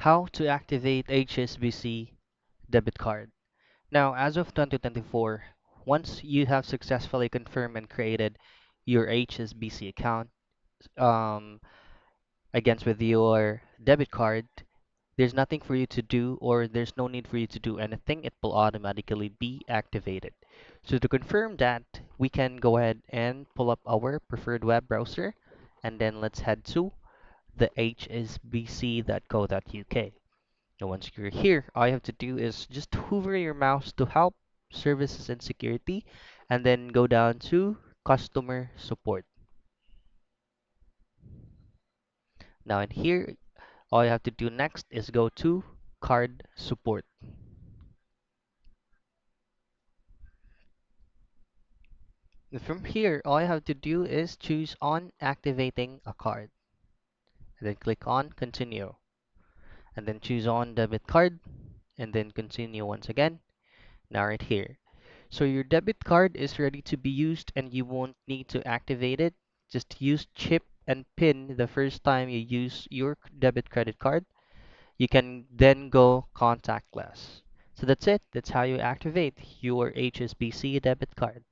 How to activate HSBC debit card. Now, as of 2024, once you have successfully confirmed and created your HSBC account um, against with your debit card, there's nothing for you to do, or there's no need for you to do anything. It will automatically be activated. So to confirm that, we can go ahead and pull up our preferred web browser, and then let's head to the hsbc.co.uk. And once you're here, all you have to do is just hover your mouse to help, services and security, and then go down to customer support. Now in here, all you have to do next is go to card support. And from here, all you have to do is choose on activating a card, and then click on continue, and then choose on debit card, and then continue once again. Now right here. So your debit card is ready to be used and you won't need to activate it. Just use chip and pin the first time you use your debit credit card. You can then go contactless. So that's it. That's how you activate your HSBC debit card.